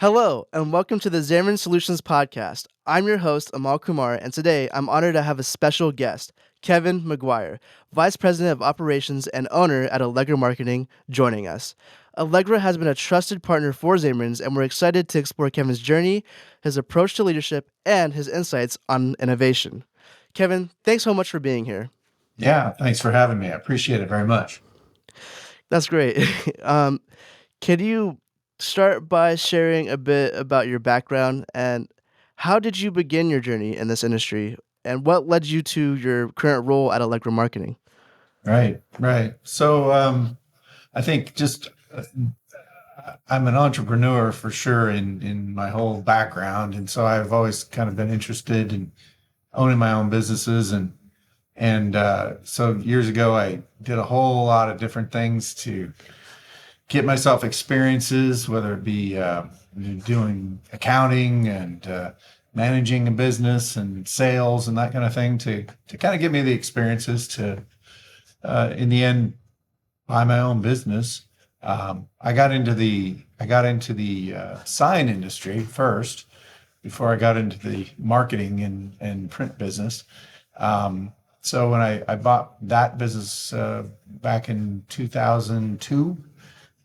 Hello, and welcome to the Zamron Solutions podcast. I'm your host, Amal Kumar, and today I'm honored to have a special guest, Kevin Maguire, Vice President of Operations and owner at Allegra Marketing, joining us. Allegra has been a trusted partner for Zamorins, and we're excited to explore Kevin's journey, his approach to leadership, and his insights on innovation. Kevin, thanks so much for being here. Yeah, thanks for having me. I appreciate it very much. That's great. Can you start by sharing a bit about your background and how did you begin your journey in this industry? And what led you to your current role at Allegra Marketing? Right, right. So I think just I'm an entrepreneur for sure in my whole background, and so I've always kind of been interested in owning my own businesses, and so years ago I did a whole lot of different things to get myself experiences, whether it be doing accounting and managing a business and sales and that kind of thing to kind of give me the experiences to in the end buy my own business. I got into the sign industry first before I got into the marketing and print business. So when I bought that business back in 2002,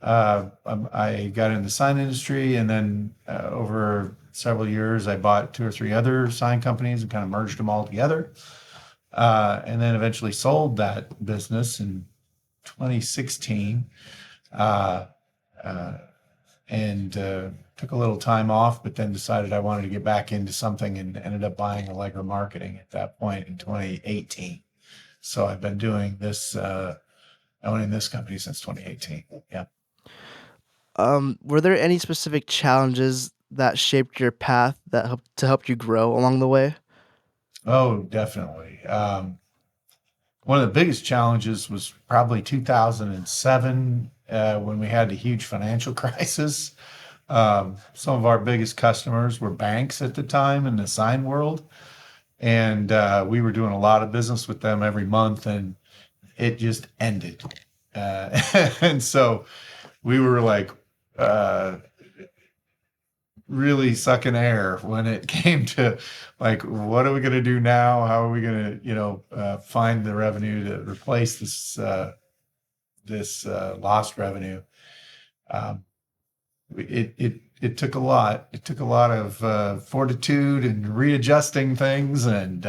I got in the sign industry, and then over several years, I bought two or three other sign companies and kind of merged them all together. And then eventually sold that business in 2016, uh, uh, and took a little time off, but then decided I wanted to get back into something and ended up buying Allegra Marketing at that point in 2018. So I've been doing this, owning this company since 2018. Yeah. Were there any specific challenges that shaped your path that help you grow along the way? Oh, definitely. One of the biggest challenges was probably 2007 when we had a huge financial crisis. Some of our biggest customers were banks at the time in the sign world, and we were doing a lot of business with them every month, and it just ended. And so we were like, uh, really sucking air when it came to like, what are we going to do now? How are we going to, find the revenue to replace this lost revenue? Um, it took a lot. It took a lot of fortitude and readjusting things and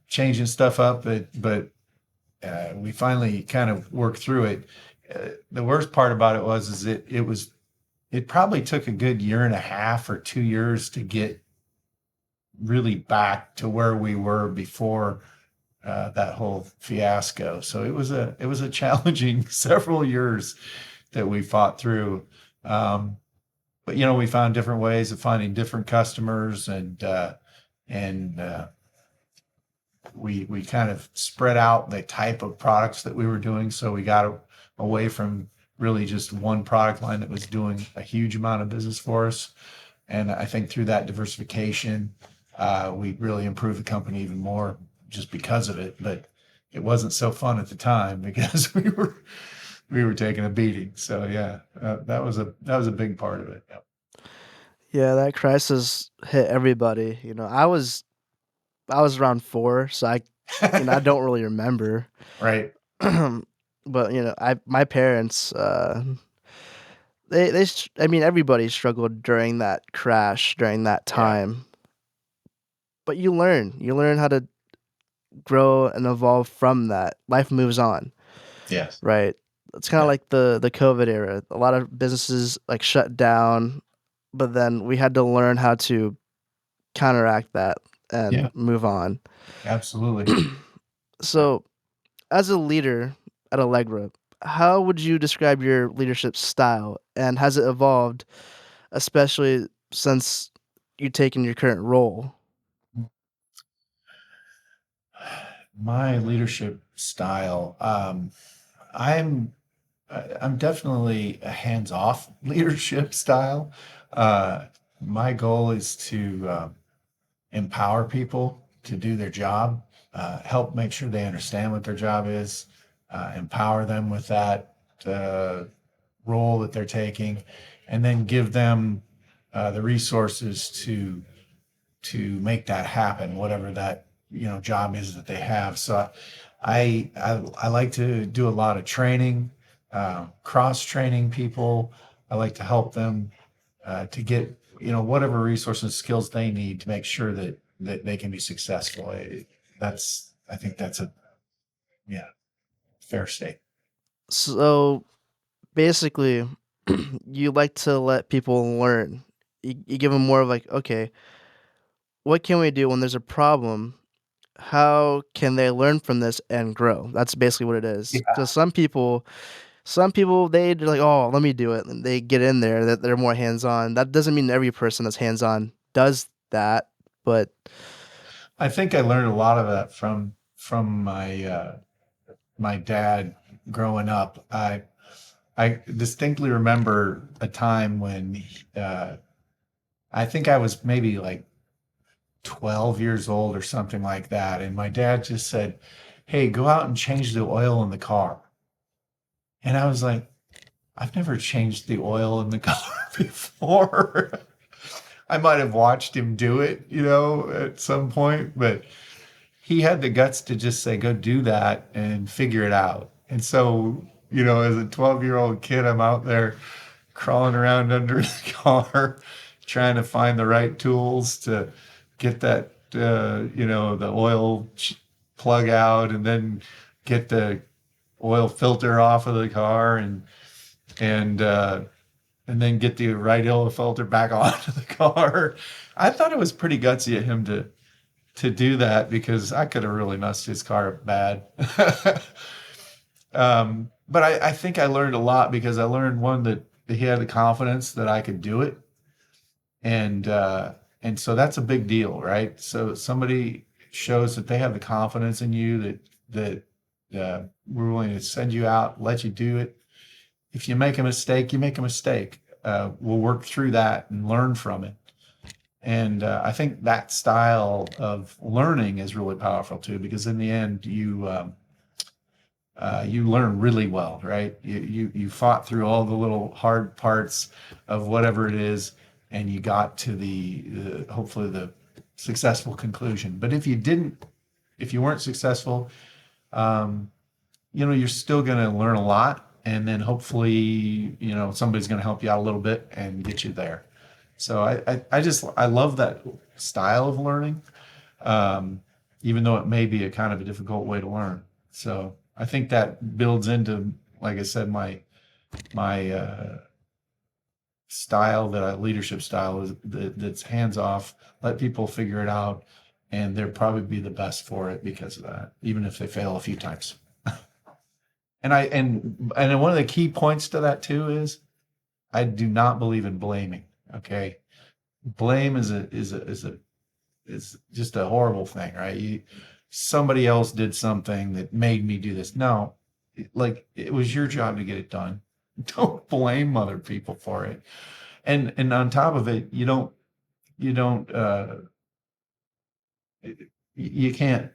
changing stuff up. But we finally kind of worked through it. The worst part about it was it probably took a good year and a half or 2 years to get really back to where we were before that whole fiasco. So it was a challenging several years that we fought through. Um, but we found different ways of finding different customers, and we kind of spread out the type of products that we were doing. So we got away from really just one product line that was doing a huge amount of business for us. And I think through that diversification, we really improved the company even more just because of it. But it wasn't so fun at the time because we were taking a beating. So yeah, that was a big part of it. Yep. Yeah, that crisis hit everybody. I was around 4, so I don't really remember. Right. But I my parents I mean everybody struggled during that crash during that Yeah. time. But you learn how to grow and evolve from that. Life moves on, Yes. right? It's kind of Yeah. like the COVID era. A lot of businesses like shut down, but then we had to learn how to counteract that and Yeah. move on. Absolutely. Yeah. So, as a leader at Allegra, how would you describe your leadership style and has it evolved, especially since you've taken your current role? My leadership style. I'm I'm definitely a hands-off leadership style. Uh, my goal is to empower people to do their job, help make sure they understand what their job is, empower them with that uh, role that they're taking, and then give them the resources to make that happen, whatever that job is that they have. So I like to do a lot of training, cross training people. I like to help them to get whatever resources, skills they need to make sure that they can be successful. I think that's a yeah fair state. So basically, you like to let people learn. You give them more of like, okay, what can we do when there's a problem? How can they learn from this and grow? That's basically what it is. Yeah, Because some people they're like, oh, let me do it, and they get in there. That they're more hands on. That doesn't mean every person that's hands on does that, but I think I learned a lot of that from my dad growing up. I distinctly remember a time when uh, I think I was maybe like 12 years old or something like that. And my dad just said, "Hey, go out and change the oil in the car." And I was like, I've never changed the oil in the car before. I might have watched him do it, at some point, but he had the guts to just say, go do that and figure it out. And so, as a 12-year-old kid, I'm out there crawling around under the car, trying to find the right tools to get that, the oil plug out and then get the oil filter off of the car and, uh, and then get the right oil filter back onto the car. I thought it was pretty gutsy of him to do that because I could have really messed his car up bad. But I think I learned a lot because I learned one that he had the confidence that I could do it, and so that's a big deal, right? So somebody shows that they have the confidence in you that we're willing to send you out, let you do it. If you make a mistake, you make a mistake. We'll work through that and learn from it. And I think that style of learning is really powerful too, because in the end, you learn really well, right? You fought through all the little hard parts of whatever it is, and you got to the hopefully the successful conclusion. But if you weren't successful, um, you're still going to learn a lot, and then hopefully, somebody's going to help you out a little bit and get you there. So I love that style of learning, um, even though it may be a kind of a difficult way to learn. So I think that builds into, like I said, my style leadership style is that's hands off. Let people figure it out, and they'll probably be the best for it because of that, even if they fail a few times. And one of the key points to that too is I do not believe in blaming. Okay, blame is just a horrible thing, right? Somebody else did something that made me do this. No, like it was your job to get it done. Don't blame other people for it. And on top of it, you don't you can't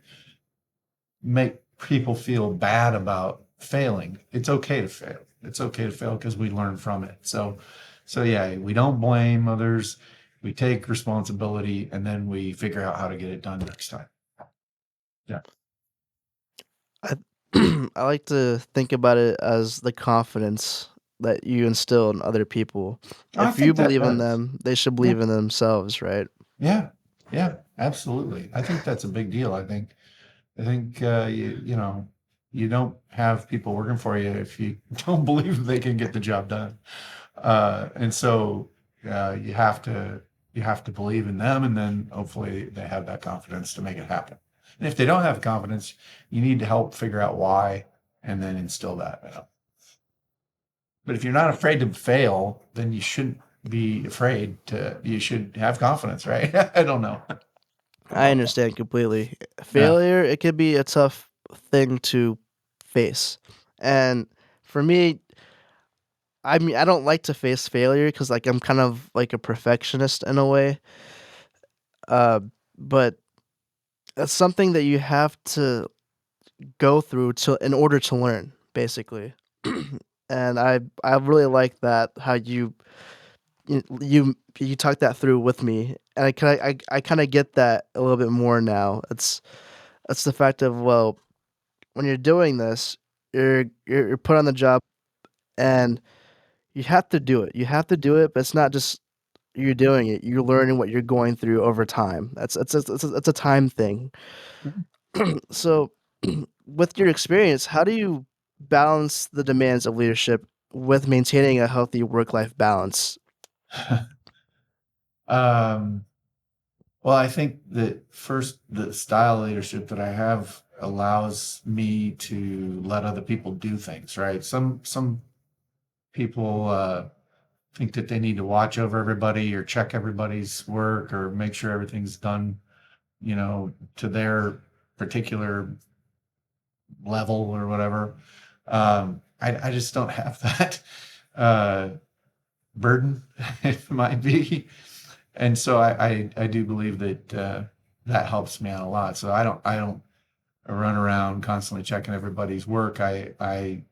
make people feel bad about failing. It's okay to fail. It's okay to fail because we learn from it. So yeah, we don't blame others. We take responsibility and then we figure out how to get it done next time. Yeah. I I like to think about it as the confidence that you instill in other people. I If you think that believe in does. them, they should Yeah. believe in themselves, right? Yeah. Yeah. Absolutely. I think that's a big deal. I think you don't have people working for you if you don't believe they can get the job done. And so you have to believe in them, and then hopefully they have that confidence to make it happen. And if they don't have confidence, you need to help figure out why, and then instill that. But if you're not afraid to fail, then you shouldn't be afraid to. You should have confidence, right? I don't know. I understand completely. Yeah. Failure, it could be a tough thing to face. And for me, I mean, I don't like to face failure because, like, I'm kind of like a perfectionist in a way. Uh, but it's something that you have to go through to in order to learn, basically. And I really like that how you you talked that through with me, and I kind of get that a little bit more now. It's the fact of, well, when you're doing this, you're put on the job, and you have to do it. You have to do it, but it's not just you're doing it. You're learning what you're going through over time. It's a time thing. So, with your experience, how do you balance the demands of leadership with maintaining a healthy work-life balance? um, well, I think that first, the style of leadership that I have allows me to let other people do things, right? Some people think that they need to watch over everybody or check everybody's work or make sure everything's done, to their particular level or whatever. I just don't have that uh, burden, it might be. And so I do believe that that helps me out a lot. So I don't run around constantly checking everybody's work. I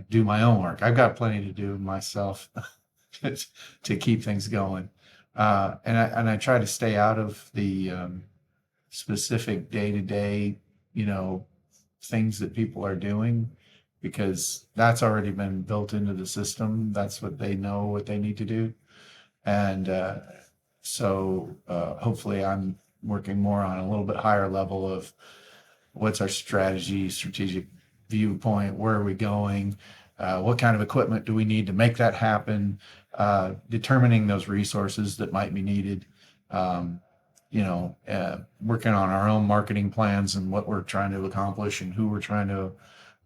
do my own work. I've got plenty to do myself to keep things going. And I try to stay out of the specific day to day, you know, things that people are doing because that's already been built into the system. That's what they know what they need to do. And hopefully I'm working more on a little bit higher level of what's our strategy, strategic viewpoint, where are we going, what kind of equipment do we need to make that happen, determining those resources that might be needed, working on our own marketing plans and what we're trying to accomplish and who we're trying to,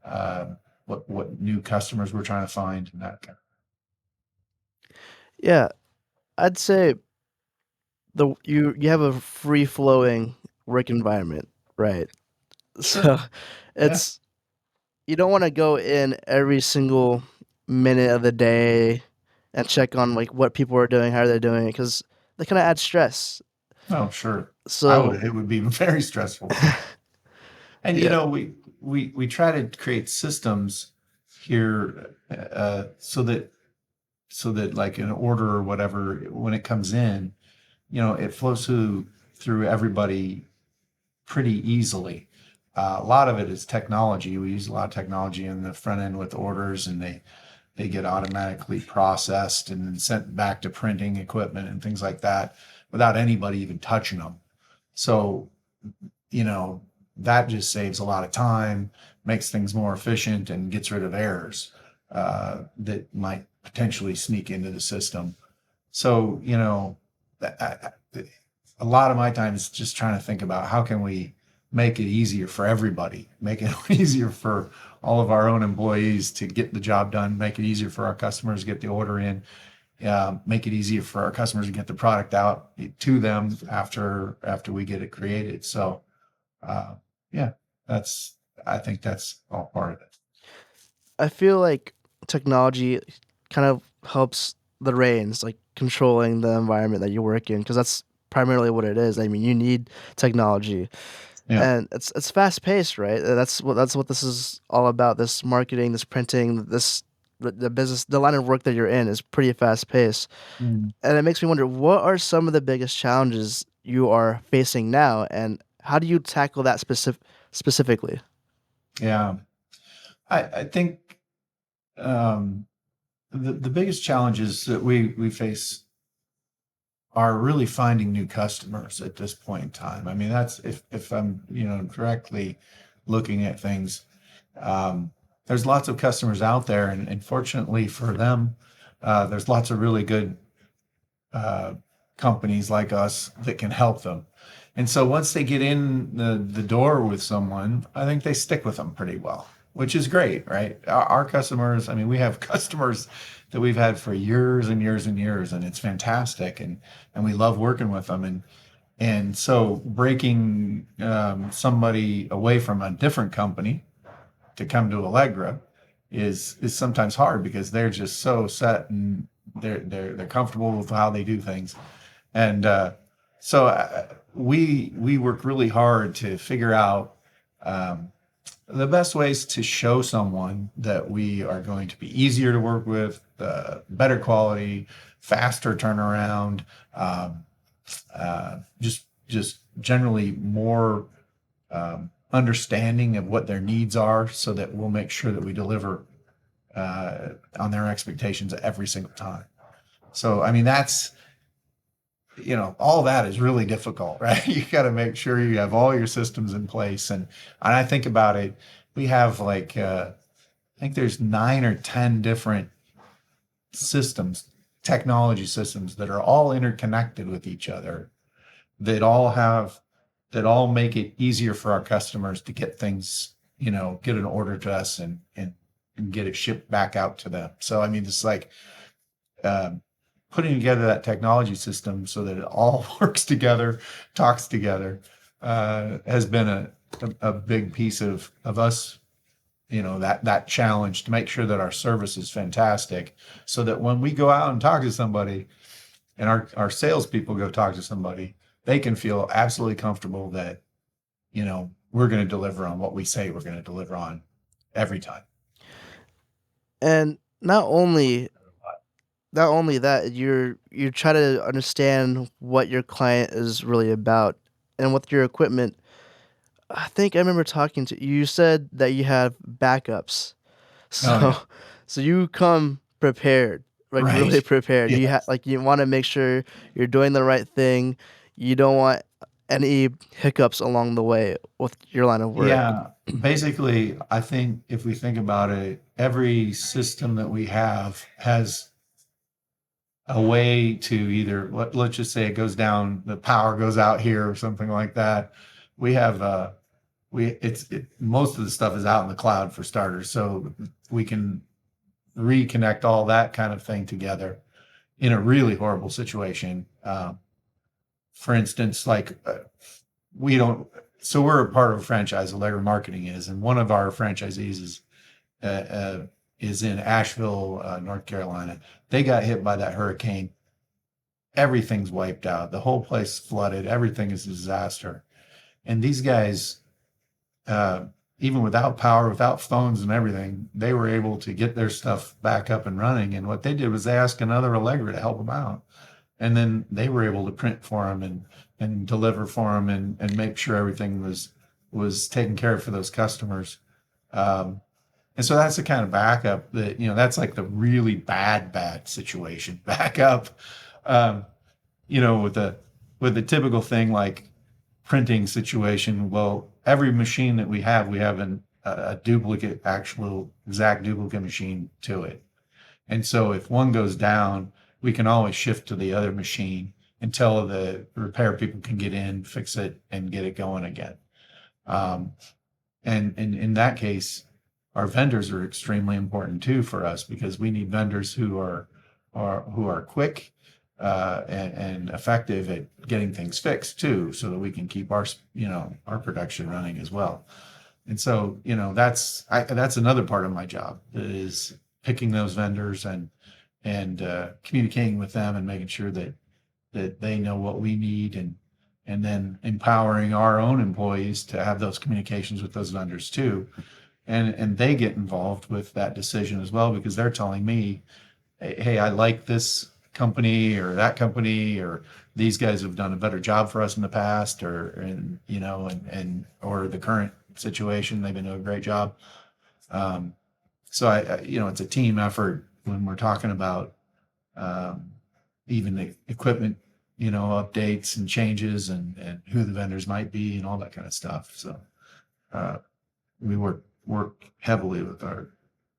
uh, what new customers we're trying to find and that kind Yeah, I'd say you have a free flowing work environment, right? of. Sure. So Yeah. it's you don't want to go in every single minute of the day and check on like what people are doing, how they're doing it, because they kind of add stress. Oh, sure. I So would. It would be very stressful for me. And yeah, we try to create systems here so that like an order or whatever when it comes in, it flows through everybody pretty easily. A lot of it is technology. We use a lot of technology in the front end with orders, and they get automatically processed and then sent back to printing equipment and things like that without anybody even touching them. So you know, that just saves a lot of time, makes things more efficient, and gets rid of errors that might potentially sneak into the system. So, a lot of my time is just trying to think about how can we make it easier for everybody, make it easier for all of our own employees to get the job done, make it easier for our customers to get the order in, make it easier for our customers to get the product out to them after we get it created. So uh, yeah, that's I think that's all part of it. I feel like technology kind of helps the reins, like controlling the environment that you work in, because that's primarily what it is. I mean, you need technology, Yeah. and it's fast paced, right? That's what this is all about. This marketing, this printing, the business, the line of work that you're in is pretty fast paced, Mm. and it makes me wonder what are some of the biggest challenges you are facing now, and how do you tackle that specifically? Yeah. I think um, the biggest challenges that we face are really finding new customers at this point in time. I mean, that's if I'm directly looking at things. Um, there's lots of customers out there, and fortunately for them, there's lots of really good uh, companies like us that can help them. And so once they get in the door with someone, I think they stick with them pretty well, which is great, right? Our customers, I mean, we have customers that we've had for years and years and years, and it's fantastic, and we love working with them. And so breaking somebody away from a different company to come to Allegra is sometimes hard because they're just so set and they're comfortable with how they do things. And we work really hard to figure out um, the best ways to show someone that we are going to be easier to work with, better quality, faster turnaround, just generally more understanding of what their needs are, so that we'll make sure that we deliver on their expectations every single time. So, I mean, that's, all that is really difficult, right? You got to make sure you have all your systems in place. And I think about it, we have like, I think there's 9 or 10 different systems, technology systems that are all interconnected with each other, that all have, that all make it easier for our customers to get things, get an order to us and get it shipped back out to them. So, I mean, it's like, um, putting together that technology system so that it all works together, talks together, has been a big piece of us, that challenge to make sure that our service is fantastic, so that when we go out and talk to somebody, and our salespeople go talk to somebody, they can feel absolutely comfortable that, we're going to deliver on what we say we're going to deliver on every time. And not only that, you try to understand what your client is really about, and with your equipment. I think I remember talking to you. You said that you have backups, Oh so yeah. so you come prepared, like really Right. prepared. Yeah. You want to make sure you're doing the right thing. You don't want any hiccups along the way with your line of work. Yeah, basically, I think if we think about it, every system that we have has a way to either, let's just say it goes down, the power goes out here or something like that. We have most of the stuff is out in the cloud for starters, so we can reconnect all that kind of thing together in a really horrible situation. For instance, like, we don't, so we're a part of a franchise, Allegra Marketing is, and one of our franchisees uh, uh, is in Asheville, North Carolina. They got hit by that hurricane. Everything's wiped out. The whole place flooded. Everything is a disaster. And these guys, uh, even without power, without phones and everything, they were able to get their stuff back up and running. And what they did was they asked another Allegra to help them out, and then they were able to print for them and deliver for them, and make sure everything was taken care of for those customers. Um, and so that's the kind of backup that, that's like the really bad situation backup. Um, with a typical thing like printing situation. Well, every machine that we have a duplicate, actual exact duplicate machine to it. And so if one goes down, we can always shift to the other machine until the repair people can get in, fix it, and get it going again. Um, and in that case, our vendors are extremely important too for us, because we need vendors who are quick, and effective at getting things fixed too, so that we can keep our production running as well. And so, that's another part of my job, is picking those vendors and communicating with them and making sure that they know what we need, and then empowering our own employees to have those communications with those vendors too. And they get involved with that decision as well, because they're telling me, hey, I like this company or that company, or these guys have done a better job for us in the past, or the current situation, they've been doing a great job. Um, so it's a team effort when we're talking about, um, even the equipment, updates and changes, and who the vendors might be and all that kind of stuff. So, uh, we work heavily with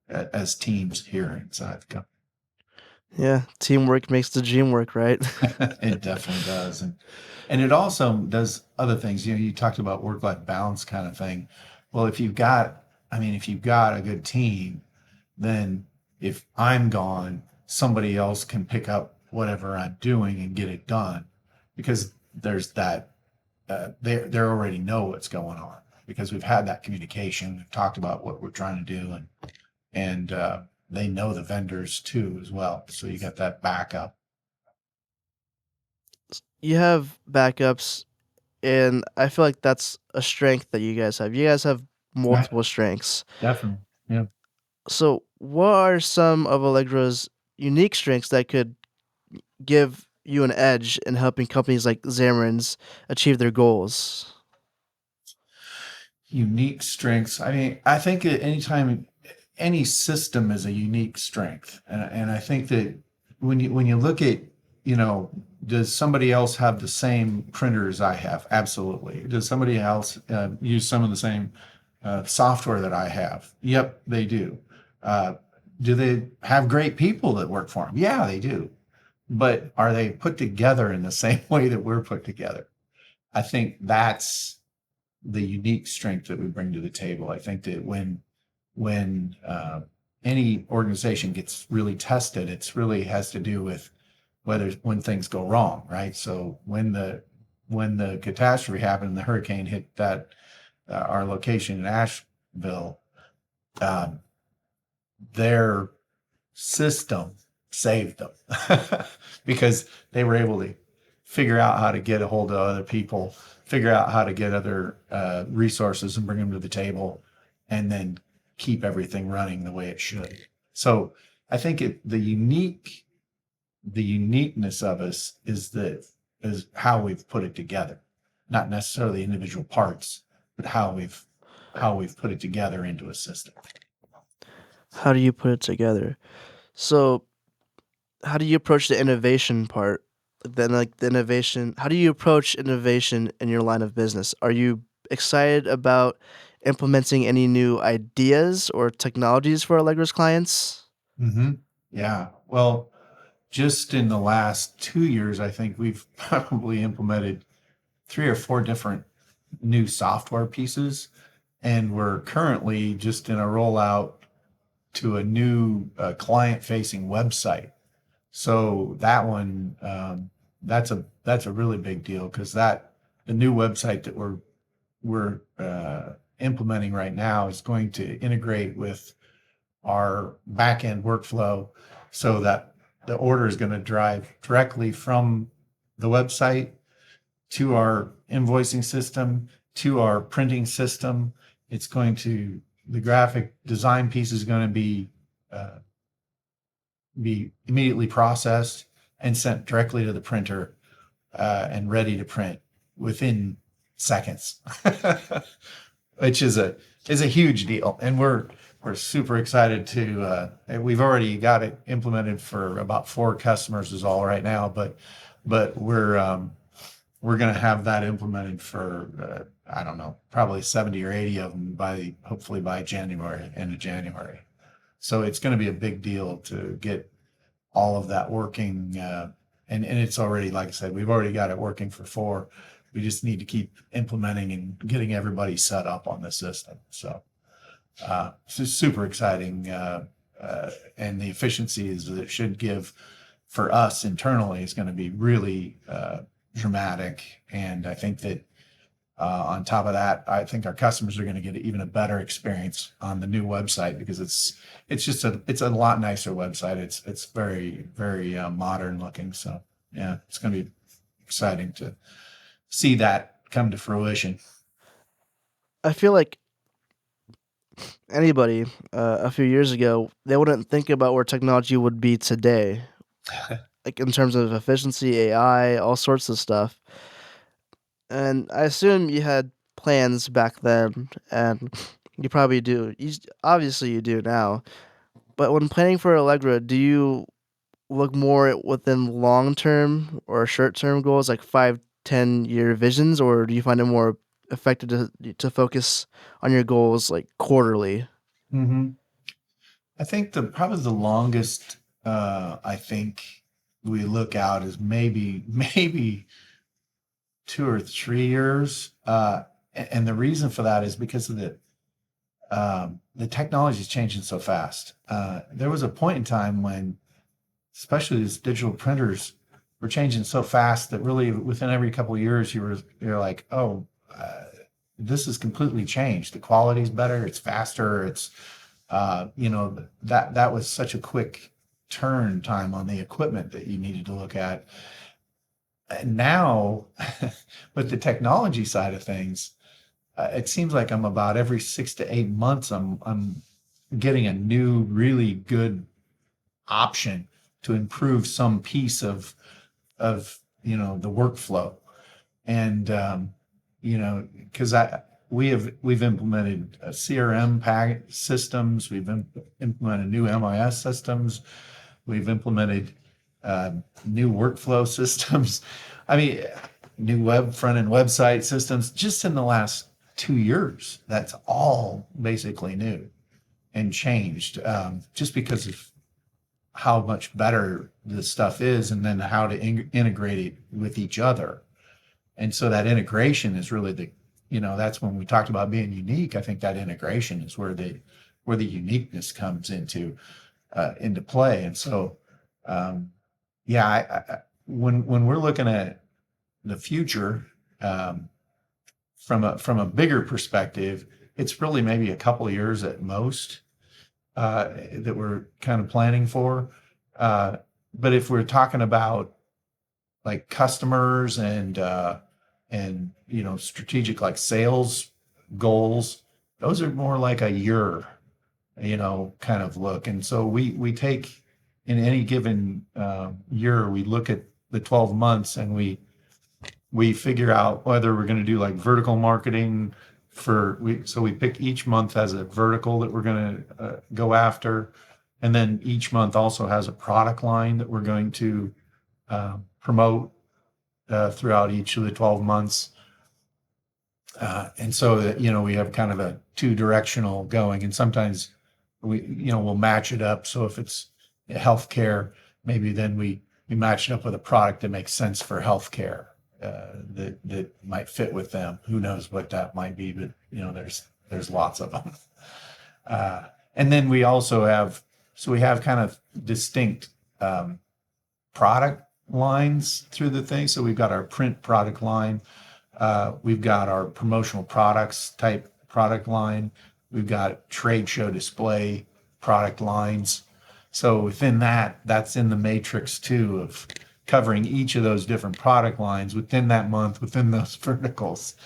as teams here inside the company. Yeah, teamwork makes the dream work, right? It definitely does. And it also does other things. You talked about work-life balance kind of thing. Well, if you've got a good team, then if I'm gone, somebody else can pick up whatever I'm doing and get it done, because there's that, they already know what's going on, because we've had that communication. We've talked about what we're trying to do, and they know the vendors too as well. So you got that backup. You have backups, and I feel like that's a strength that you guys have. You guys have Right. multiple strengths. Definitely. So, what are some of Allegra's unique strengths that could give you an edge in helping companies like Zamorins achieve their goals? Unique strengths. I mean, I think that anytime any system is a unique strength, and I think that when you look at, does somebody else have the same printer as I have? Absolutely. Does somebody else use some of the same software that I have? Yep, they do. Uh, do they have great people that work for them? Yeah, they do. But are they put together in the same way that we're put together? I think that's the unique strength that we bring to the table. I think that when any organization gets really tested, it's really has to do with when things go wrong, right? So when the catastrophe happened, the hurricane hit that our location in Asheville, um, their system saved them because they were able to figure out how to get a hold of other people, figure out how to get other resources and bring them to the table, and then keep everything running the way it should. So I think the uniqueness of us is how we've put it together, not necessarily individual parts, but how we've put it together into a system. How do you put it together? So, how do you approach the innovation part? Then, like the innovation, how do you approach innovation in your line of business? Are you excited about implementing any new ideas or technologies for Allegra's clients? Hmm. Yeah. Well, just in the last 2 years, I think we've probably implemented 3 or 4 different new software pieces, and we're currently just in a rollout to a new client-facing website. So that one, that's a really big deal because the new website that we're implementing right now is going to integrate with our back end workflow so that the order is going to drive directly from the website to our invoicing system, to our printing system. The graphic design piece is going to uh, be immediately processed and sent directly to the printer and ready to print within seconds, which is a huge deal. And we're super excited we've already got it implemented for about 4 customers is all right now, but we're going to have that implemented for I don't know, probably 70 or 80 of them hopefully by January, end of January. So it's going to be a big deal to get all of that working. And it's already, like I said, we've already got it working for 4. We just need to keep implementing and getting everybody set up on the system. So it's just super exciting. And the efficiencies that it should give for us internally is going to be really dramatic. And I think that on top of that, I think our customers are going to get even a better experience on the new website because it's a lot nicer website. It's very very modern looking. So yeah, it's going to be exciting to see that come to fruition. I feel like anybody a few years ago, they wouldn't think about where technology would be today, like in terms of efficiency, AI, all sorts of stuff. And I assume you had plans back then, and you probably do. Obviously, you do now. But when planning for Allegra, do you look more within long term or short term goals, like 5, 10 year visions, or do you find it more effective to focus on your goals like quarterly? Hmm. I think the probably the longest I think we look out is maybe 2 or 3 years. And the reason for that is because of the technology is changing so fast. There was a point in time when, especially these digital printers, were changing so fast that really within every couple of years you're like, oh, this has completely changed. The quality's better. It's faster. That was such a quick turn time on the equipment that you needed to look at. And now, with the technology side of things, it seems like I'm about every 6 to 8 months, I'm getting a new, really good option to improve some piece of the workflow. And because we've implemented CRM systems, we've implemented new MIS systems, we've implemented new workflow systems. I mean, new front end website systems just in the last 2 years. That's all basically new and changed, just because of how much better this stuff is, and then how to integrate it with each other. And so that integration is really that's when we talked about being unique. I think that integration is where the uniqueness comes into play. And so, yeah, when we're looking at the future, from a bigger perspective, it's really maybe a couple of years at most that we're kind of planning for. But if we're talking about like customers and strategic like sales goals, those are more like a year, kind of look. And so we take in any given year, we look at the 12 months and we figure out whether we're going to do like vertical marketing so we pick each month as a vertical that we're going to go after. And then each month also has a product line that we're going to promote throughout each of the 12 months. And so that, we have kind of a two-directional going, and sometimes we'll match it up. So if it's healthcare, maybe then we match it up with a product that makes sense for healthcare, that might fit with them. Who knows what that might be, but there's lots of them. And then we also have kind of distinct product lines through the thing. So we've got our print product line. We've got our promotional products type product line. We've got trade show display product lines. So within that's in the matrix too of covering each of those different product lines within that month, within those verticals,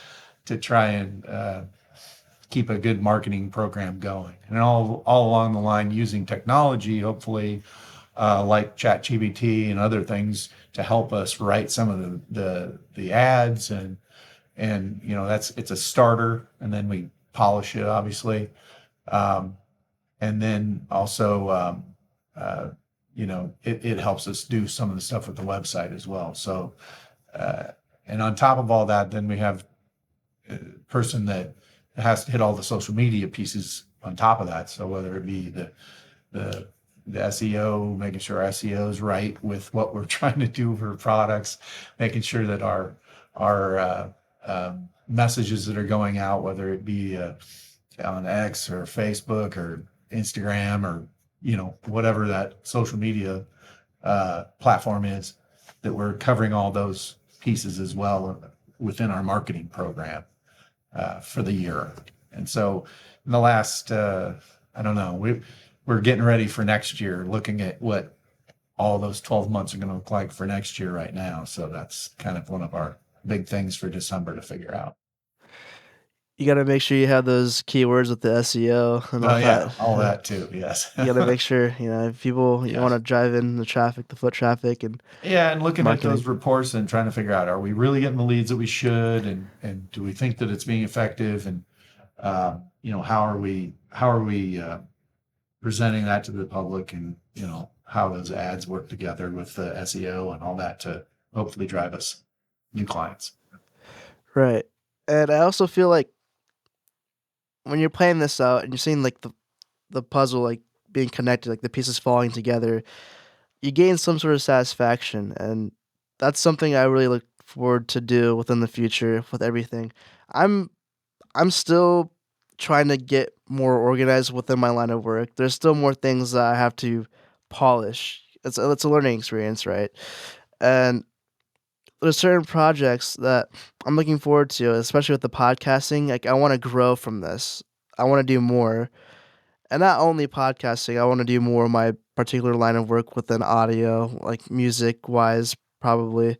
to try and keep a good marketing program going. And all along the line using technology, hopefully, like ChatGPT and other things to help us write some of the ads, and it's a starter, and then we polish it obviously, and then also it helps us do some of the stuff with the website as well. So and on top of all that, then we have a person that has to hit all the social media pieces on top of that. So whether it be the SEO, making sure our SEO is right with what we're trying to do for products, making sure that our messages that are going out, whether it be on X or Facebook or Instagram or whatever that social media platform is, that we're covering all those pieces as well within our marketing program for the year. And so in the last, I don't know, we're getting ready for next year, looking at what all those 12 months are going to look like for next year right now. So that's kind of one of our big things for December to figure out. You got to make sure you have those keywords with the SEO and all Oh yeah, that. all that too. Yes. You got to make sure, if people, you Yes. want to drive in the traffic, the foot traffic, and Yeah, and looking marketing. at those reports and trying to figure out, are we really getting the leads that we should, and do we think that it's being effective, and how are we presenting that to the public, and how those ads work together with the SEO and all that to hopefully drive us new clients. Right. And I also feel like when you're playing this out and you're seeing like the puzzle like being connected, like the pieces falling together, you gain some sort of satisfaction, and that's something I really look forward to do within the future with everything. I'm I'm still trying to get more organized within my line of work. There's still more things that I have to polish. It's a learning experience, right? And there's certain projects that I'm looking forward to, especially with the podcasting. Like I want to grow from this. I want to do more. And not only podcasting, I want to do more of my particular line of work within audio, like music wise, probably.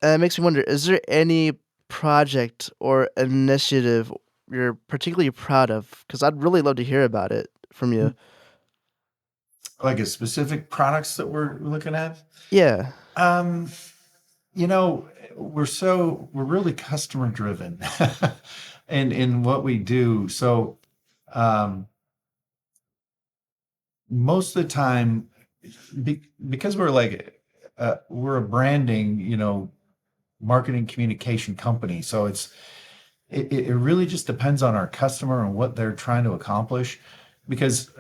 And it makes me wonder, is there any project or initiative you're particularly proud of? Because I'd really love to hear about it from you. Like a specific products that we're looking at. Yeah. Um, you know, we're really customer driven in what we do. So um, most of the time, because we're a branding, marketing communication company. So it really just depends on our customer and what they're trying to accomplish. Because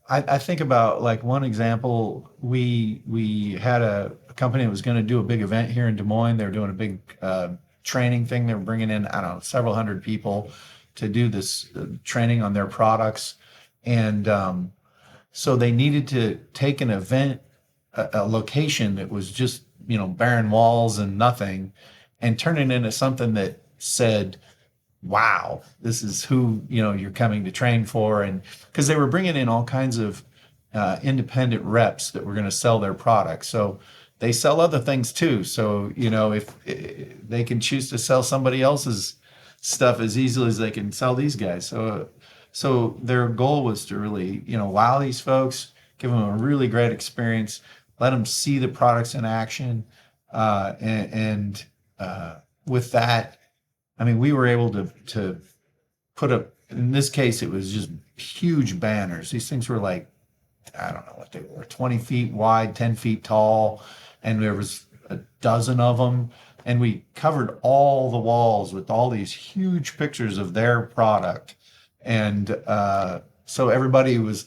I think about like one example, we had a company that was going to do a big event here in Des Moines. They were doing a big training thing. They were bringing in, I don't know, several hundred people to do this training on their products. And so they needed to take an event, a location that was just, barren walls and nothing, and turn it into something that said, wow, this is who, you're coming to train for. And because they were bringing in all kinds of independent reps that were going to sell their products. So they sell other things too. So, if they can choose to sell somebody else's stuff as easily as they can sell these guys. So their goal was to really, wow these folks, give them a really great experience, let them see the products in action. And with that, I mean, we were able to put up, in this case, it was just huge banners. These things were like, I don't know what they were, 20 feet wide, 10 feet tall, and there was a dozen of them. And we covered all the walls with all these huge pictures of their product. And so everybody was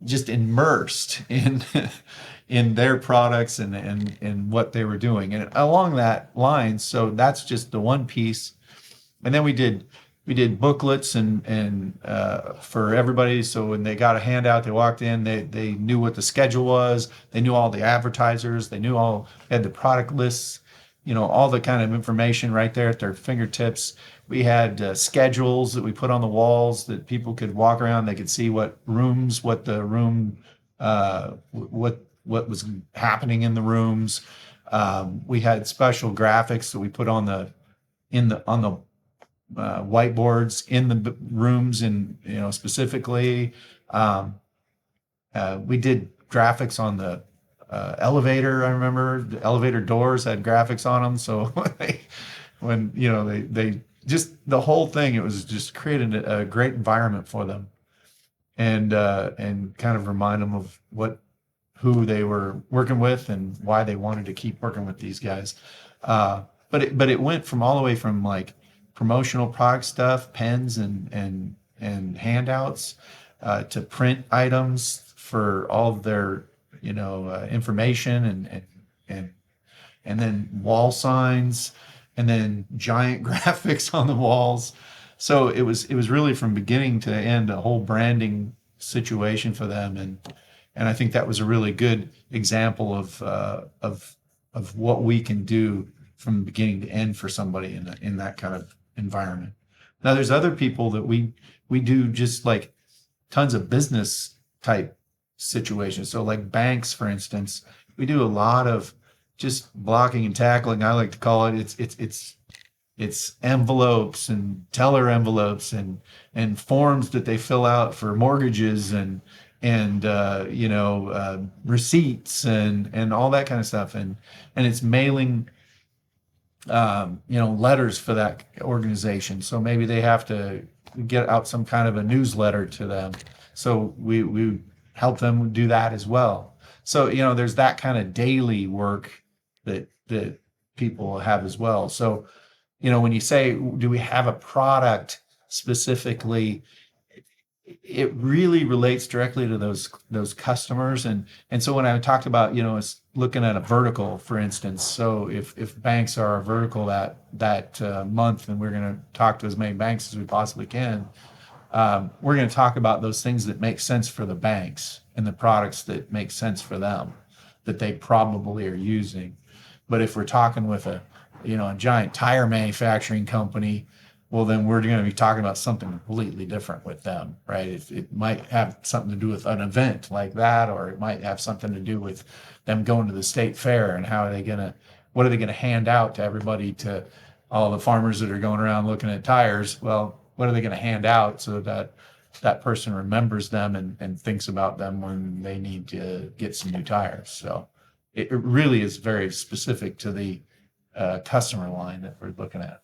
just immersed in in their products and what they were doing. And along that line, so that's just the one piece. And then we did booklets and for everybody. So when they got a handout, they walked in, they knew what the schedule was, they knew all the advertisers, they had the product lists, all the kind of information right there at their fingertips. We had schedules that we put on the walls that people could walk around. They could see what the room, what was happening in the rooms. We had special graphics that we put on on the whiteboards in the rooms, and specifically, we did graphics on the elevator. I remember the elevator doors had graphics on them, so when they just the whole thing, it was just created a great environment for them, and kind of remind them of who they were working with and why they wanted to keep working with these guys. But it went from all the way from like promotional product stuff, pens and handouts, to print items for all of their information and and then wall signs, and then giant graphics on the walls. So it was really from beginning to end a whole branding situation for them, and I think that was a really good example of what we can do from beginning to end for somebody in that kind of environment. Now, there's other people that we do just like tons of business type situations. So like banks, for instance, we do a lot of just blocking and tackling. I like to call it. It's envelopes and teller envelopes and forms that they fill out for mortgages and receipts and all that kind of stuff, and it's mailing letters for that organization. So maybe they have to get out some kind of a newsletter to them. So we help them do that as well. So, there's that kind of daily work that people have as well. So, when you say, do we have a product specifically, it really relates directly to those customers. And so when I talked about, it's looking at a vertical, for instance. So if banks are a vertical that month, and we're going to talk to as many banks as we possibly can, we're going to talk about those things that make sense for the banks and the products that make sense for them that they probably are using. But if we're talking with a giant tire manufacturing company, well, then we're going to be talking about something completely different with them, right? It might have something to do with an event like that, or it might have something to do with them going to the state fair, and what are they going to hand out to everybody, to all the farmers that are going around looking at tires? Well, what are they going to hand out so that that person remembers them and thinks about them when they need to get some new tires. So it really is very specific to the customer line that we're looking at.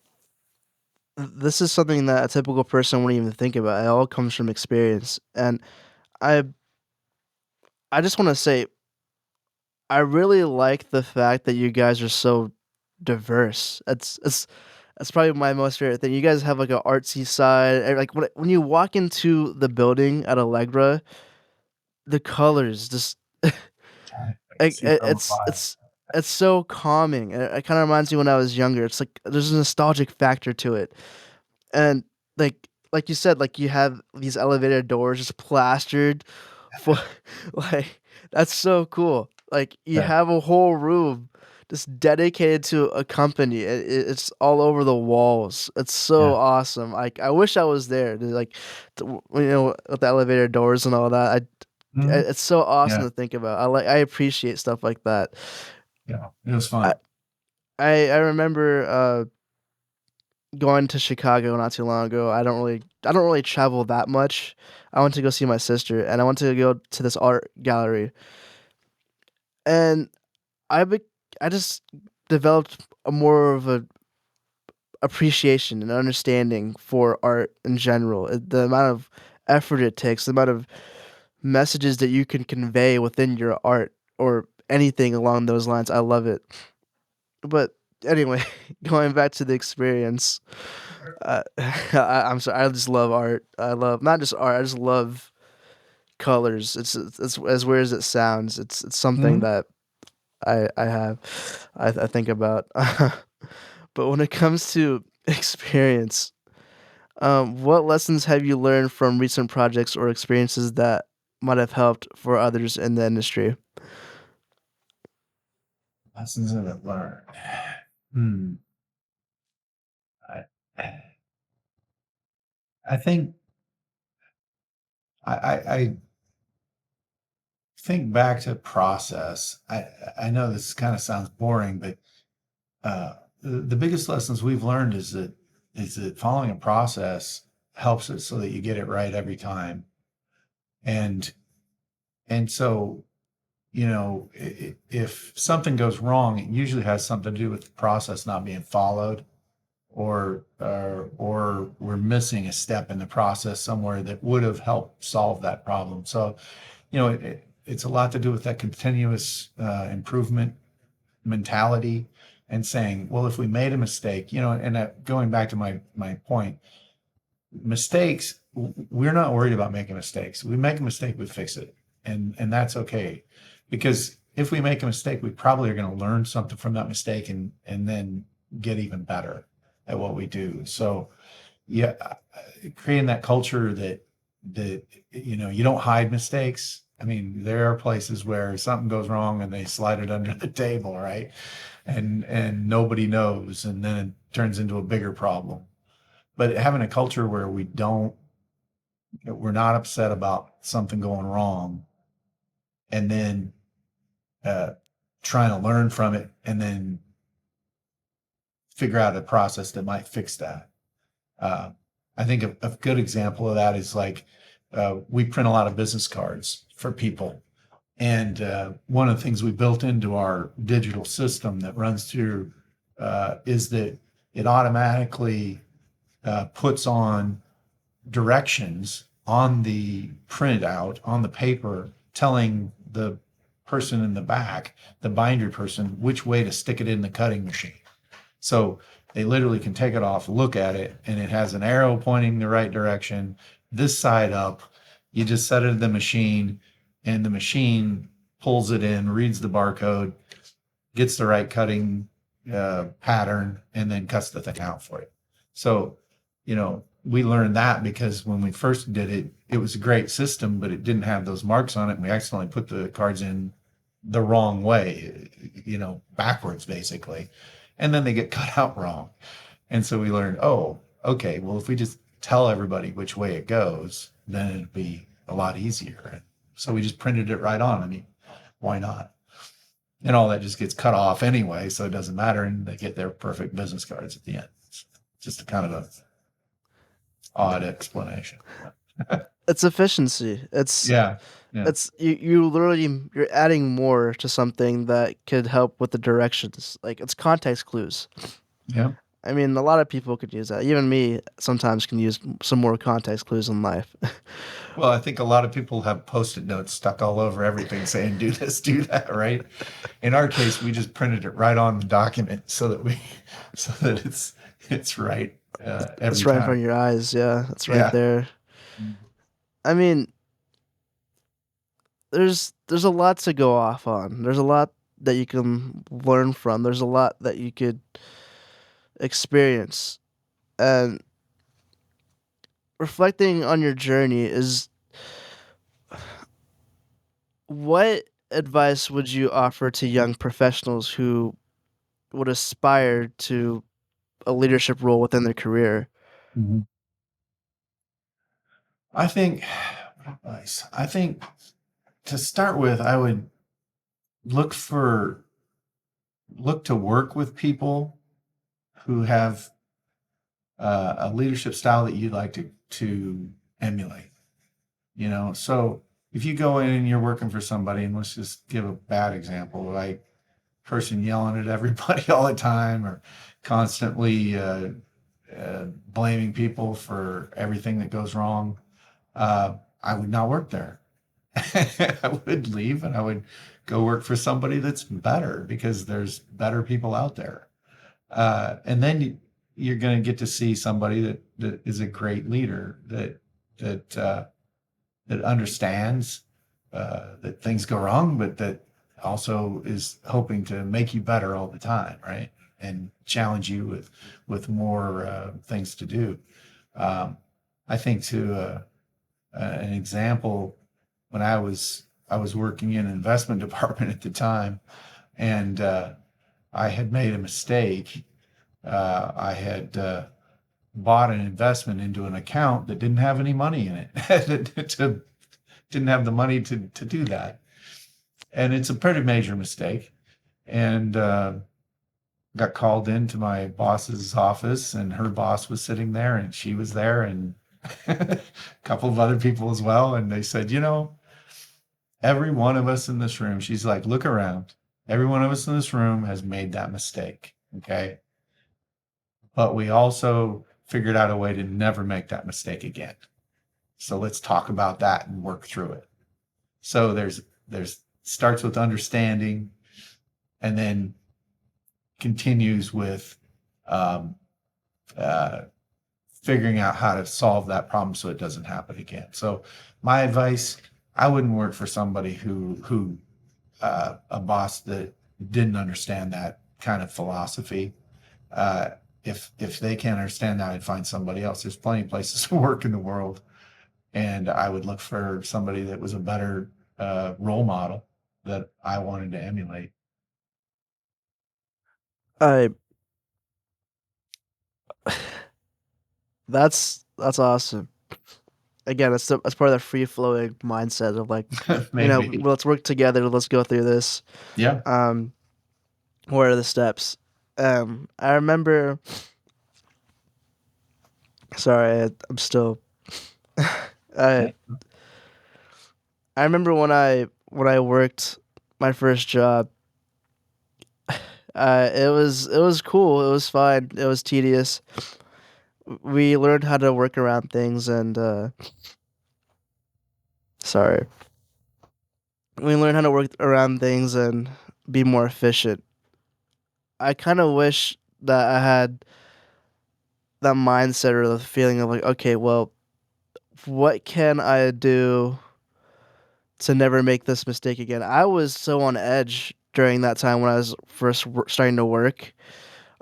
This is something that a typical person wouldn't even think about. It all comes from experience. And I I just want to say I really like the fact that you guys are so diverse. That's probably my most favorite thing. You guys have like an artsy side. Like when you walk into the building at Allegra, the colors just like Super alive. it's so calming. It kind of reminds me when I was younger. It's like there's a nostalgic factor to it. And like you said, like you have these elevator doors just plastered for like that's so cool. Like you Yeah, have a whole room just dedicated to a company. It's all over the walls. It's so yeah. awesome. Like I wish I was there. With the elevator doors and all that. Mhm. It's so awesome Yeah, to think about. I appreciate stuff like that. yeah. It was I fun. I remember going to Chicago not too long ago. I don't really travel that much. I went to go see my sister and I went to go to this art gallery. And I be, I just developed a more of a appreciation and understanding for art in general. The amount of effort it takes, the amount of messages that you can convey within your art or anything along those lines. I love it. But anyway, going back to the experience, I'm sorry. I just love art. I love not just art. I just love colors. It's as weird as it sounds. It's something Mhm. that I think about. But when it comes to experience, what lessons have you learned from recent projects or experiences that might have helped for others in the industry? Lessons that I've learned. Hmm. I, I think I think back to process. I know this kind of sounds boring, but the biggest lessons we've learned is that following a process helps it so that you get it right every time. And and so if something goes wrong, it usually has something to do with the process not being followed, or we're missing a step in the process somewhere that would have helped solve that problem. So it's a lot to do with that continuous improvement mentality, and saying, well, if we made a mistake, and going back to my point, mistakes, we're not worried about making mistakes. We make a mistake, we fix it, and that's okay, because if we make a mistake, we probably are going to learn something from that mistake, and then get even better at what we do. So yeah, creating that culture that you don't hide mistakes. I mean, there are places where something goes wrong and they slide it under the table, right? And nobody knows, and then it turns into a bigger problem. But having a culture where we're not upset about something going wrong, and then uh, trying to learn from it, and then figure out a process that might fix that. Uh, I think a good example of that is like we print a lot of business cards for people. And one of the things we built into our digital system that runs through is that it automatically puts on directions on the printout on the paper, telling the person in the back, the binder person, which way to stick it in the cutting machine. So they literally can take it off, look at it, and it has an arrow pointing the right direction, this side up. You just set it in the machine, and the machine pulls it in, reads the barcode, gets the right cutting pattern, and then cuts the thing out for you. So, we learned that because when we first did it, it was a great system, but it didn't have those marks on it. And we accidentally put the cards in the wrong way, backwards basically. And then they get cut out wrong. And so we learned, oh, okay, well, if we just tell everybody which way it goes, then it'd be a lot easier. And so we just printed it right on. I mean, why not? And all that just gets cut off anyway, so it doesn't matter. And they get their perfect business cards at the end. It's just a kind of a odd explanation. It's efficiency. Yeah. Yeah. It's you literally you're adding more to something that could help with the directions. Like it's context clues. Yeah. I mean, a lot of people could use that. Even me sometimes can use some more context clues in life. Well, I think a lot of people have post-it notes stuck all over everything saying do this, do that, right? In our case, we just printed it right on the document so that we so that it's right It's every right in front time. of your eyes. Yeah, it's right Yeah. there. I mean, there's a lot to go off on. There's a lot that you can learn from. There's a lot that you could experience. And reflecting on your journey is what advice would you offer to young professionals who would aspire to a leadership role within their career? Mhm. I think what advice? I think to start with, I would look for look to work with people who have a leadership style that you'd like to emulate. You know, so if you go in and you're working for somebody, and let's just give a bad example, like person yelling at everybody all the time, or constantly blaming people for everything that goes wrong, I would not work there. I would leave and I would go work for somebody that's better because there's better people out there. And then you're going to get to see somebody that is a great leader that that understands that things go wrong, but that also is hoping to make you better all the time, right? And challenge you with more things to do. Um, I think to an example, when I was working in an investment department at the time, and I had made a mistake. I had bought an investment into an account that didn't have any money in it. to, didn't have the money to do that, and it's a pretty major mistake. And got called into my boss's office, and her boss was sitting there, and she was there, and a couple of other people as well. And they said, you know, every one of us in this room, she's like, look around. Every one of us in this room has made that mistake. Okay. But we also figured out a way to never make that mistake again. So let's talk about that and work through it. So there's starts with understanding and then continues with um, uh, figuring out how to solve that problem so it doesn't happen again. So my advice, I wouldn't work for somebody who a boss that didn't understand that kind of philosophy. Uh, if they can't understand that, I'd find somebody else. There's plenty of places to work in the world, and I would look for somebody that was a better role model that I wanted to emulate. I that's awesome. Again, it's part of the free flowing mindset of like, Maybe, let's work together, let's go through this. yeah. Um, what are the steps? I remember. Sorry, I'm still. I I remember when I worked my first job. It was cool. It was fine. It was tedious. We learned how to work around things, and sorry, we learned how to work around things and be more efficient. I kind of wish that I had that mindset or the feeling of like, okay, well, what can I do to never make this mistake again? I was so on edge during that time when I was first starting to work.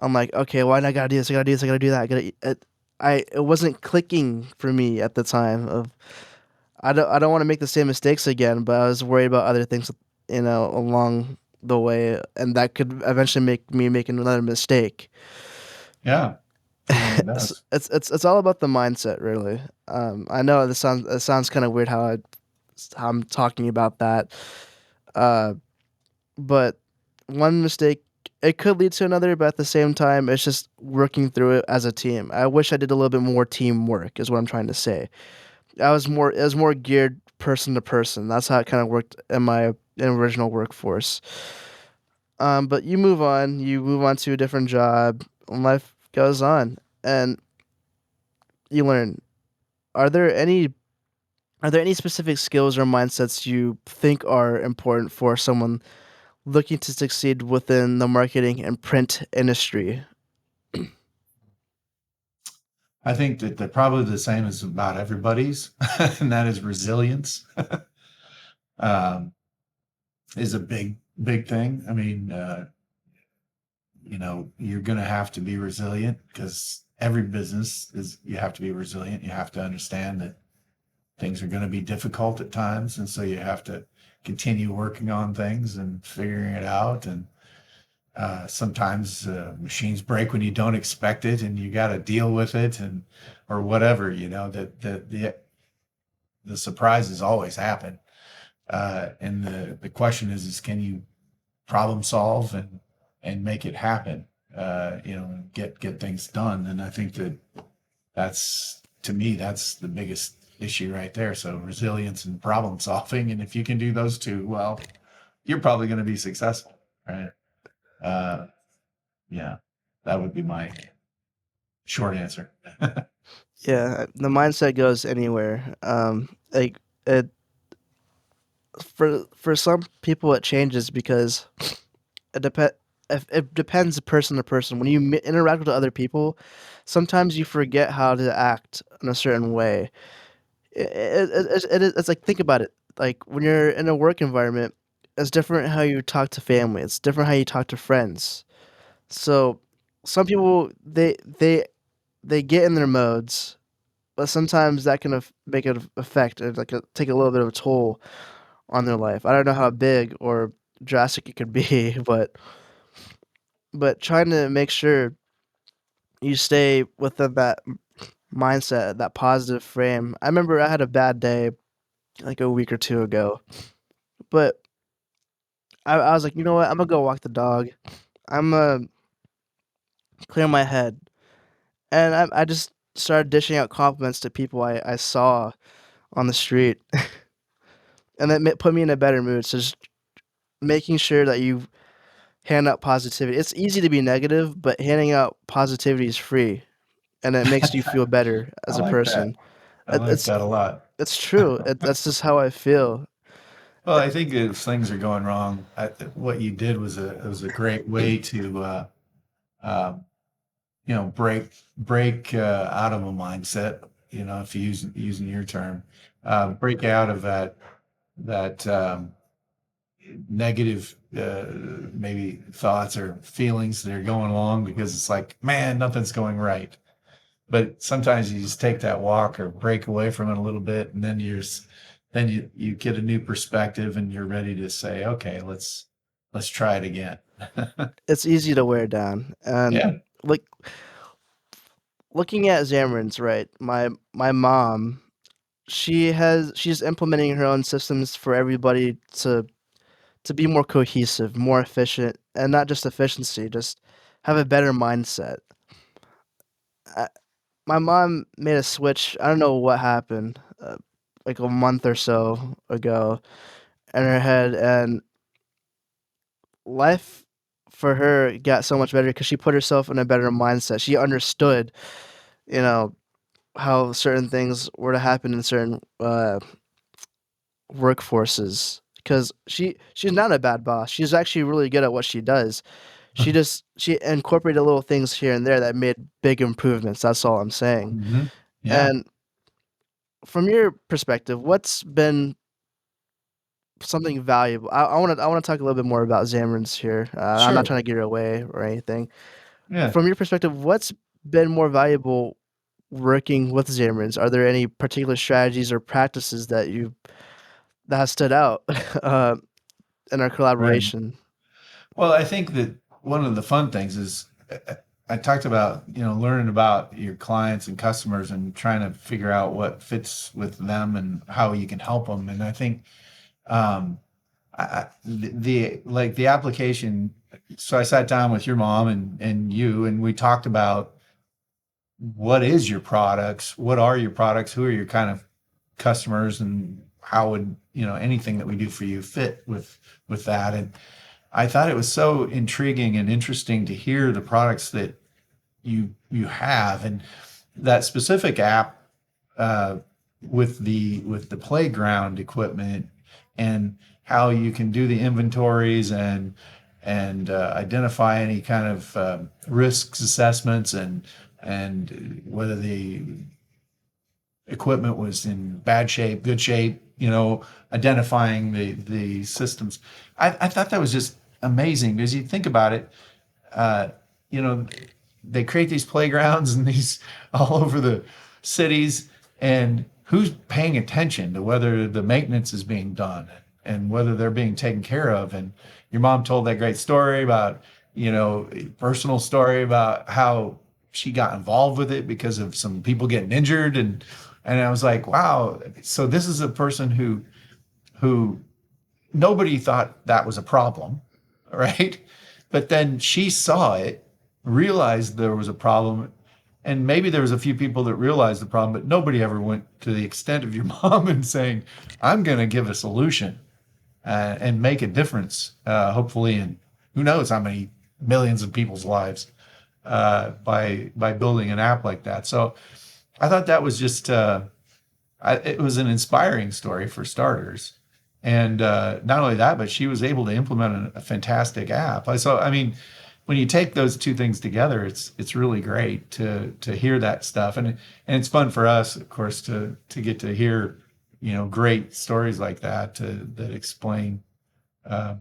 I'm like, okay, why I gotta do this? I gotta do this. I gotta do that. It wasn't clicking for me at the time. Of I don't want to make the same mistakes again, but I was worried about other things, along the way, and that could eventually make me make another mistake. Yeah, certainly does. It's all about the mindset, really. I know it sounds kind of weird how I'm talking about that, uh, but one mistake it could lead to another, but at the same time, it's just working through it as a team. I wish I did a little bit more teamwork, is what I'm trying to say. It was more geared person to person. That's how it kind of worked in my original workforce. But you move on to a different job, and life goes on, and you learn. Are there any are there any specific skills or mindsets you think are important for someone looking to succeed within the marketing and print industry? I think that they're probably the same as about everybody's, and that is resilience. um, is a big thing. I mean, you're going to have to be resilient because every business is, you have to be resilient. You have to understand that things are going to be difficult at times. And so you have to continue working on things and figuring it out. And sometimes machines break when you don't expect it and you got to deal with it and, or whatever, the surprises always happen. And the question is can you problem solve and make it happen, get things done. And I think that's, to me, that's the biggest issue right there. So resilience and problem solving. And if you can do those two, well, you're probably going to be successful. Right. Uh, yeah, that would be my short answer. Yeah, the mindset goes anywhere. Like it for some people it changes because it depend if it depends person to person. When you interact with other people, sometimes you forget how to act in a certain way. It's like think about it. Like when you're in a work environment, it's different how you talk to family. It's different how you talk to friends. So some people they get in their modes, but sometimes that can make it affect like take a little bit of a toll on their life. I don't know how big or drastic it could be, but trying to make sure you stay within that mindset, that positive frame. I remember I had a bad day like a week or two ago, but I was like, you know what? I'm gonna go walk the dog. I'm gonna clear my head, and I just started dishing out compliments to people I saw on the street, and that put me in a better mood. So just making sure that you hand out positivity. It's easy to be negative, but handing out positivity is free, and it makes you feel better I as a like that. person. I like It's that a lot. it's true. That's just how I feel. Well, I think if things are going wrong, what you did was a great way to um, break out of a mindset. If you using your term, break out of that negative maybe thoughts or feelings that are going along because it's like, man, nothing's going right. But sometimes you just take that walk or break away from it a little bit, and then you get a new perspective, and you're ready to say, okay, let's try it again. It's easy to wear down, and Yeah. like looking at Zamorins, right? My mom, she's implementing her own systems for everybody to be more cohesive, more efficient, and not just efficiency, just have a better mindset. I, my mom made a switch. I don't know what happened, like a month or so ago, in her head, and life for her got so much better because she put herself in a better mindset. She understood, you know, how certain things were to happen in certain workforces. Because she's not a bad boss. She's actually really good at what she does. She incorporated little things here and there that made big improvements. That's all I'm saying. Hmm. Yeah. And from your perspective, what's been something valuable? I want to talk a little bit more about Xamarin's here. I'm not Sure. trying to get her away or anything. Yeah. From your perspective, what's been more valuable working with Xamarin's? Are there any particular strategies or practices that has stood out uh, in our Right. collaboration? Well, I think that one of the fun things is I talked about, learning about your clients and customers and trying to figure out what fits with them and how you can help them. And I think um, like the application. So I sat down with your mom and you, and we talked about what is your products, what are your products, who are your kind of customers, and how would, anything that we do for you fit with that. And I thought it was so intriguing and interesting to hear the products that you have, and that specific app, uh, with the playground equipment, and how you can do the inventories, and identify any kind of risks assessments, and whether the equipment was in bad shape, good shape, identifying the systems. I thought that was just amazing, because you think about it, uh, you know, they create these playgrounds and these all over the cities, and who's paying attention to whether the maintenance is being done and whether they're being taken care of. And your mom told that great story about, personal story about how she got involved with it because of some people getting injured. And I was like, wow. So this is a person who nobody thought that was a problem, right? But then she saw it, realized there was a problem, and maybe there was a few people that realized the problem, but nobody ever went to the extent of your mom and saying, "I'm going to give a solution and make a difference, hopefully, in who knows how many millions of people's lives by building an app like that." So I thought that was just it was an inspiring story for starters. And not only that, but she was able to implement a fantastic app. So, I mean, when you take those two things together, it's really great to hear that stuff, and it's fun for us, of course, to get to hear, great stories like that that explain, uh,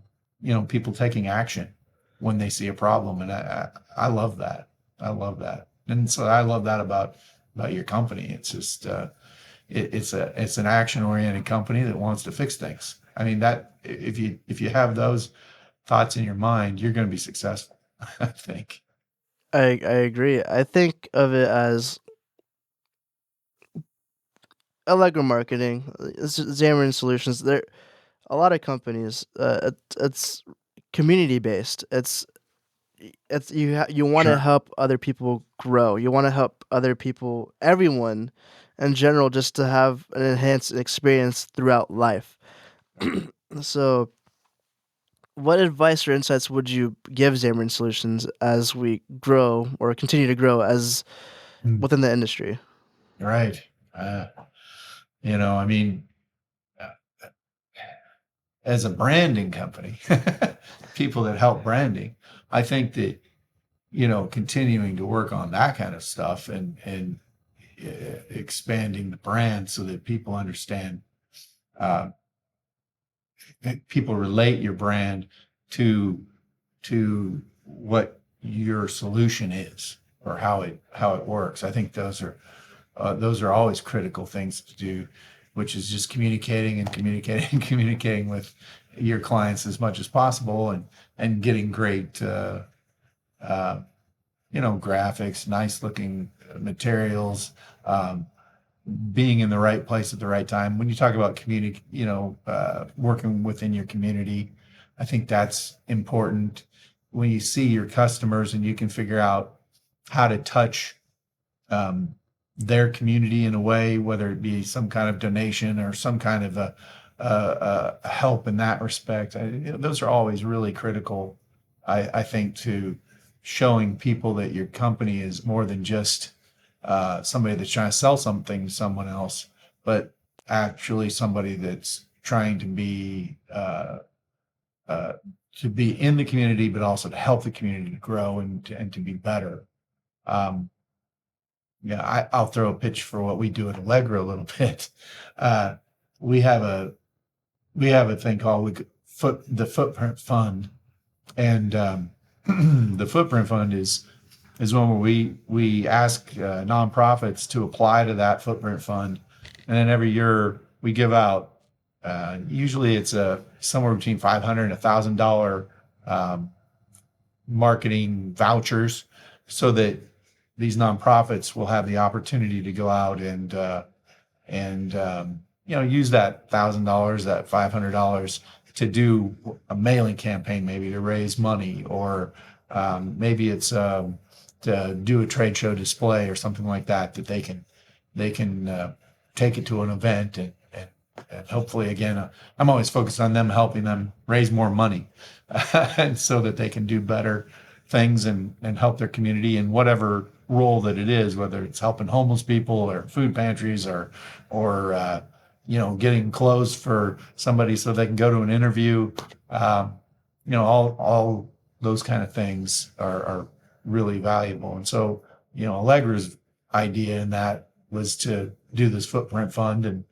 people taking action when they see a problem, and I love that. I love that, and so I love that about your company. It's just it's an action oriented company that wants to fix things. I mean, that if you have those thoughts in your mind, you're going to be successful. I think. I agree. I think of it as Allegra Marketing, Zamron Solutions. There a lot of companies. It's community based. It's you want to Sure. help other people grow. You want to help other people, everyone, in general, just to have an enhanced experience throughout life. So, what advice or insights would you give Xamarin Solutions as we grow or continue to grow as Mm, within the industry? right. Uh, I mean, uh, as a branding company, people that help branding, I think that, continuing to work on that kind of stuff, and expanding the brand so that people understand, uh, people relate your brand to what your solution is, or how it works. I think those are always critical things to do, which is just communicating and communicating and communicating with your clients as much as possible, and getting great uh, graphics, nice looking materials, um, being in the right place at the right time. When you talk about working within your community, I think that's important. When you see your customers and you can figure out how to touch um, their community in a way, whether it be some kind of donation or some kind of a help in that respect, those are always really critical. I think, to showing people that your company is more than just somebody that's trying to sell something to someone else, but actually somebody that's trying uh, to be in the community, but also to help the community to grow, and to be better. Um, yeah, I'll throw a pitch for what we do at Allegra a little bit. Uh, we have a we have a thing called the Footprint Fund, and the Footprint Fund is one where we ask nonprofits to apply to that Footprint Fund, and then every year we give out. Usually, it's somewhere between $500 and $1,000 um, marketing vouchers, so that these nonprofits will have the opportunity to go out and use that $1,000, that $500, to do a mailing campaign, maybe to raise money, or maybe it's to do a trade show display or something like that, that they can take it to an event and hopefully again, I'm always focused on them, helping them raise more money and so that they can do better things and help their community in whatever role that it is, whether it's helping homeless people or food pantries or getting clothes for somebody so they can go to an interview. All those kind of things are really valuable. And so, Allegra's idea in that was to do this footprint fund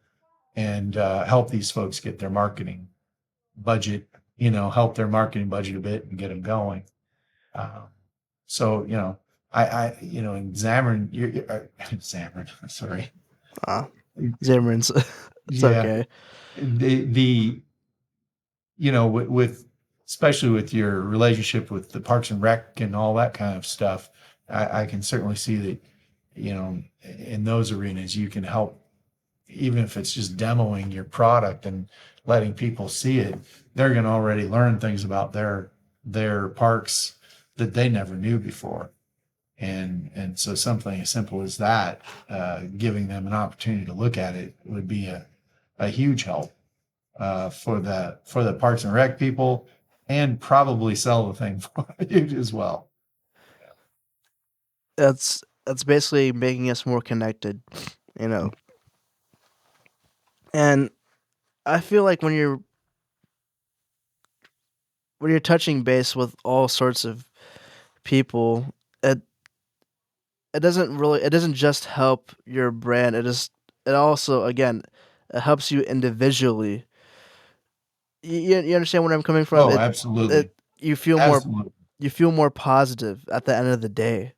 and help these folks get their marketing budget, help their marketing budget a bit and get them going. So, in Zamron, Zamron, sorry. Zamorins. It's Yeah. okay. The with especially with your relationship with the Parks and Rec and all that kind of stuff, I can certainly see that, in those arenas you can help, even if it's just demoing your product and letting people see it. They're going to already learn things about their parks that they never knew before. And so something as simple as that, giving them an opportunity to look at it would be a huge help for the Parks and Rec people, and probably sell the thing for you as well. That's basically making us more connected, you know. And I feel like when you're touching base with all sorts of people, it it doesn't just help your brand. It also, again, it helps you individually. You understand where I'm coming from? Oh, It absolutely. you feel more Absolutely. you feel more positive at the end of the day.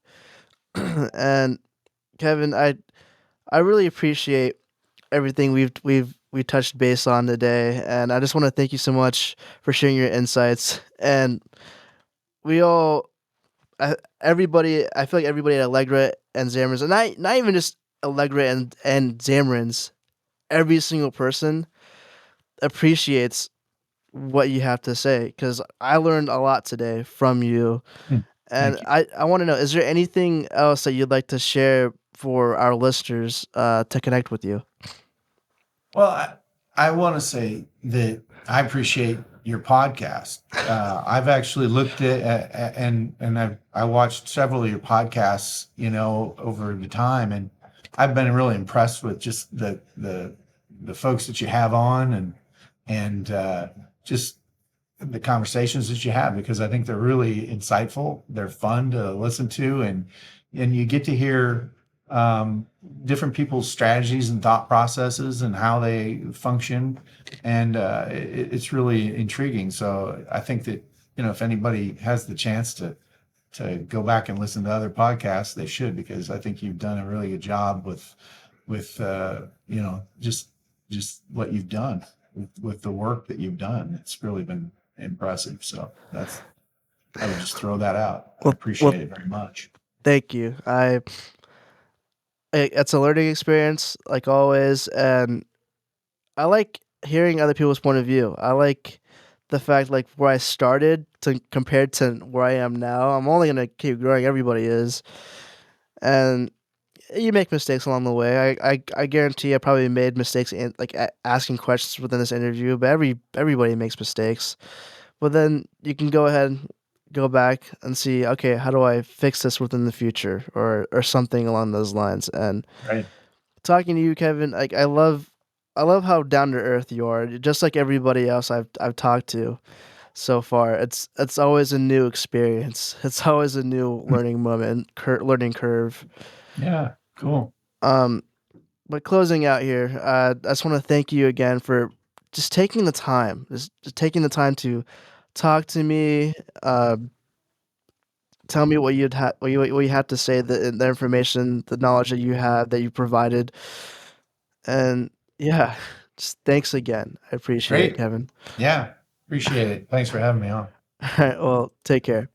And Kevin, I really appreciate everything we touched base on today, and I just want to thank you so much for sharing your insights. And we all, everybody, I feel like everybody at Allegra and Zamorins, and not even just Allegra and Zamorins, every single person appreciates what you have to say, because I learned a lot today from you. And Thank you. I want to know, is there anything else that you'd like to share for our listeners to connect with you? Well, I want to say that I appreciate your podcast. I've actually looked and I watched several of your podcasts, over the time, and I've been really impressed with just the folks that you have on and just the conversations that you have, because I think they're really insightful. They're fun to listen to, and you get to hear um, different people's strategies and thought processes and how they function, and it's really intriguing. So I think that, if anybody has the chance to go back and listen to other podcasts, they should, because I think you've done a really good job with just what you've done with the work that you've done. It's really been impressive. So I would just throw that out. I Well, appreciate it very much. thank you. It's a learning experience, like always, and I like hearing other people's point of view. I like the fact, like, where I started to compared to where I am now. I'm only gonna keep growing. Everybody is, and you make mistakes along the way. I guarantee I probably made mistakes in like asking questions within this interview, but everybody makes mistakes. But then you can go ahead, go back and see, okay, how do I fix this within the future, or something along those lines. And Right. talking to you, Kevin, like I love how down to earth you are. Just like everybody else I've talked to so far. It's always a new experience. It's always a new learning moment, learning curve. Yeah. Cool. Um, but closing out here, I just want to thank you again for just taking the time, just taking the time to talk to me. Tell me what you had to say, the information, the knowledge that you have that you provided, and yeah, just thanks again. I appreciate it, Great. Kevin. Yeah. Appreciate it. Thanks for having me on. All right, well, take care.